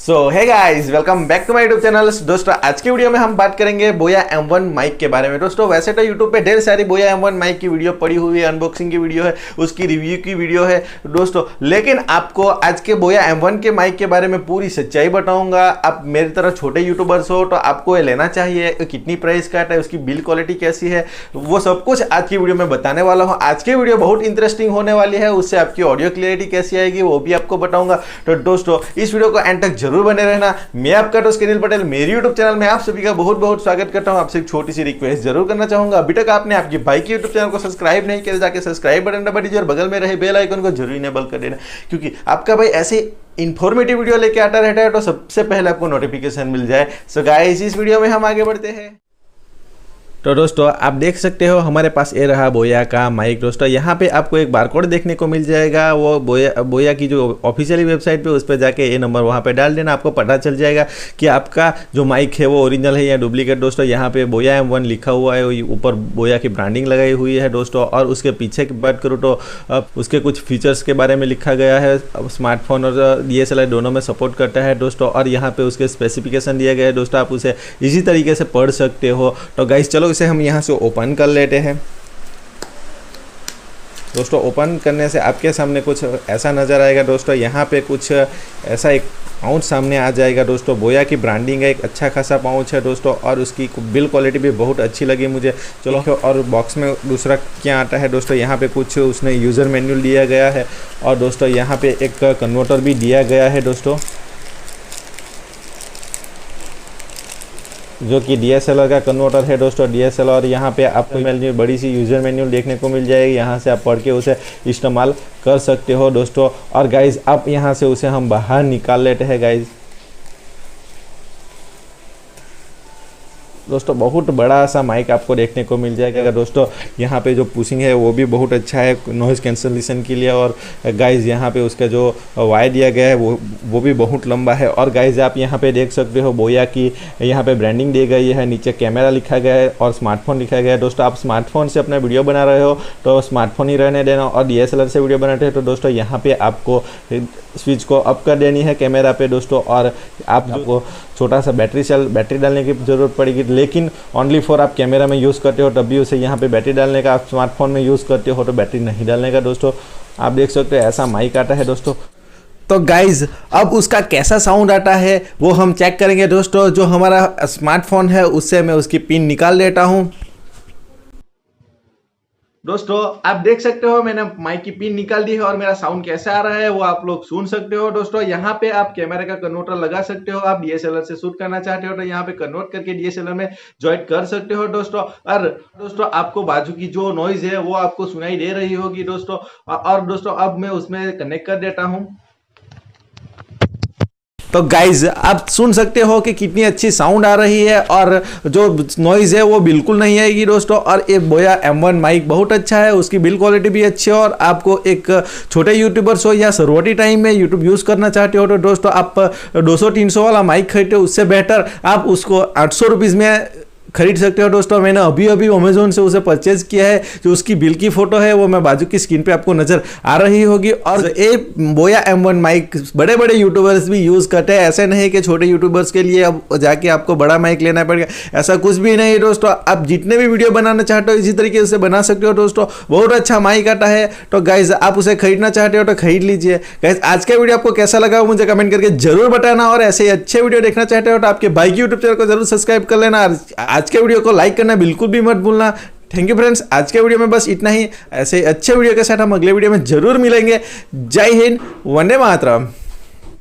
So hey guys, welcome back to my YouTube channel. दोस्तों आज की वीडियो में हम बात करेंगे बोया M1 माइक के बारे में। दोस्तों वैसे तो यूट्यूब पे ढेर सारी बोया M1 माइक की वीडियो पड़ी हुई है, अनबॉक्सिंग की वीडियो है, उसकी रिव्यू की वीडियो है दोस्तों, लेकिन आपको आज के बोया M1 के माइक के बारे में पूरी सच्चाई बताऊंगा। आप मेरी तरह छोटे यूट्यूबर्स हो तो आपको ये लेना चाहिए, कितनी प्राइस का है, उसकी बिल्ड क्वालिटी कैसी है, वो सब कुछ आज की वीडियो में बताने वाला हूँ। आज की वीडियो बहुत इंटरेस्टिंग होने वाली है, उससे आपकी ऑडियो क्लियरिटी कैसी आएगी वो भी आपको बताऊंगा। तो दोस्तों इस वीडियो को एंड तक जरूर बने रहना। मैं आपका दोस्त केनिल पटेल, मेरी यूट्यूब चैनल में आप सभी का बहुत बहुत स्वागत करता हूं। आपसे एक छोटी सी रिक्वेस्ट जरूर करना चाहूंगा, अभी तक आपने आपकी भाई की यूट्यूब चैनल को सब्सक्राइब नहीं किया, जाके सब्सक्राइब बटन दबा दीजिए और बगल में रहे बेल आइकन को जरूर इनेबल कर देना, क्योंकि आपका भाई ऐसे इंफॉर्मेटिव वीडियो लेके आता रहता है तो सबसे पहले आपको नोटिफिकेशन मिल जाए। सो गाइस इस वीडियो में हम आगे बढ़ते हैं। तो दोस्तों आप देख सकते हो हमारे पास ये रहा बोया का माइक। दोस्तों यहाँ पे आपको एक बारकोड देखने को मिल जाएगा, वो बोया की जो ऑफिशियली वेबसाइट पे उस पर जाके ये नंबर वहाँ पे डाल देना, आपको पता चल जाएगा कि आपका जो माइक है वो ओरिजिनल है या डुप्लीकेट। दोस्तों यहाँ पे बोया M1 लिखा हुआ है, ऊपर बोया की ब्रांडिंग लगाई हुई है दोस्तों। और उसके पीछे की बात करूँ तो उसके कुछ फीचर्स के बारे में लिखा गया है। स्मार्टफोन और DSLR दोनों में सपोर्ट करता है दोस्तों, और यहाँ पे उसके स्पेसिफिकेशन दिया गया है दोस्तों, आप उसे इजी तरीके से पढ़ सकते हो। तो गाइस चलो इसे हम यहाँ से ओपन कर लेते हैं। दोस्तों ओपन करने से आपके सामने कुछ ऐसा नज़र आएगा दोस्तों। यहाँ पे कुछ ऐसा एक पाउच सामने आ जाएगा दोस्तों। बोया की ब्रांडिंग है, एक अच्छा खासा पाउच है दोस्तों, और उसकी बिल्ड क्वालिटी भी बहुत अच्छी लगी मुझे। चलो और बॉक्स में दूसरा क्या आता है दोस्तों, यहाँ पे कुछ उसने यूज़र मैनुअल दिया गया है, और दोस्तों यहाँ पे एक कन्वर्टर भी दिया गया है दोस्तों, जो कि DSLR का कन्वर्टर है दोस्तों। DSLR यहाँ पे आपको बड़ी सी यूज़र मैनुअल देखने को मिल जाएगी, यहाँ से आप पढ़ के उसे इस्तेमाल कर सकते हो दोस्तों। और गाइज आप यहाँ से उसे हम बाहर निकाल लेते हैं गाइज। दोस्तों बहुत बड़ा सा माइक आपको देखने को मिल जाएगा दोस्तों। यहाँ पे जो पुशिंग है वो भी बहुत अच्छा है नॉइज़ कैंसलेशन के लिए, और गाइज यहाँ पे उसका जो वायर दिया गया है वो भी बहुत लंबा है। और गाइज आप यहाँ पे देख सकते हो बोया की यहाँ पे ब्रांडिंग दी गई है, नीचे कैमरा लिखा गया है और स्मार्टफोन लिखा गया है दोस्तों। आप स्मार्टफोन से अपना वीडियो बना रहे हो तो स्मार्टफोन ही रहने देना, और DSLR से वीडियो बनाते हैं तो दोस्तों यहाँ पे आपको स्विच को अप कर देनी है कैमरा पे दोस्तों। और आपको छोटा सा बैटरी डालने की ज़रूरत पड़ेगी, लेकिन ओनली फॉर आप कैमरा में यूज़ करते हो तब भी उसे यहाँ पे बैटरी डालने का। आप स्मार्टफोन में यूज़ करते हो तो बैटरी नहीं डालने का दोस्तों। आप देख सकते हो ऐसा माइक आता है दोस्तों। तो गाइज अब उसका कैसा साउंड आता है वो हम चेक करेंगे दोस्तों। जो हमारा स्मार्टफोन है उससे मैं उसकी पिन निकाल लेता हूँ। दोस्तों आप देख सकते हो मैंने माइक की पिन निकाल दी है, और मेरा साउंड कैसा आ रहा है वो आप लोग सुन सकते हो दोस्तों। यहाँ पे आप कैमरे का कन्वर्टर लगा सकते हो, आप DSLR से शूट करना चाहते हो तो यहाँ पे कन्वर्ट करके DSLR में ज्वाइन कर सकते हो दोस्तों। और दोस्तों आपको बाजू की जो नॉइज है वो आपको सुनाई दे रही होगी दोस्तों। और दोस्तों अब मैं उसमें कनेक्ट कर देता हूँ। तो गाइज आप सुन सकते हो कि कितनी अच्छी साउंड आ रही है, और जो नॉइज़ है वो बिल्कुल नहीं आएगी दोस्तों। और ये बोया M1 माइक बहुत अच्छा है, उसकी बिल्ड क्वालिटी भी अच्छी है। और आपको एक छोटे यूट्यूबर्स हो या शुरुआती टाइम में यूट्यूब यूज़ करना चाहते हो तो दोस्तों आप 200-300 वाला माइक खरीदते हो, उससे बेटर आप उसको 800 रुपीज़ में खरीद सकते हो दोस्तों। मैंने अभी अमेजोन से उसे परचेज किया है, जो उसकी बिल की फोटो है वो मैं बाजू की स्क्रीन पे आपको नजर आ रही होगी। और ये बोया M1 माइक बड़े बड़े यूट्यूबर्स भी यूज़ करते हैं, ऐसे नहीं कि छोटे यूट्यूबर्स के लिए अब जाके आपको बड़ा माइक लेना पड़ेगा, ऐसा कुछ भी नहीं दोस्तों। आप जितने भी वीडियो बनाना चाहते हो इसी तरीके से बना सकते हो दोस्तों। बहुत अच्छा माइक आता है, तो गाइज आप उसे खरीदना चाहते हो तो खरीद लीजिए। गाइज आज का वीडियो आपको कैसा लगा मुझे कमेंट करके जरूर बताना, और ऐसे ही अच्छे वीडियो देखना चाहते हो तो आपके भाई की यूट्यूब चैनल को जरूर सब्सक्राइब कर लेना। आज के वीडियो को लाइक करना बिल्कुल भी मत भूलना। थैंक यू फ्रेंड्स, आज के वीडियो में बस इतना ही। ऐसे अच्छे वीडियो के साथ हम अगले वीडियो में जरूर मिलेंगे। जय हिंद, वंदे मातरम।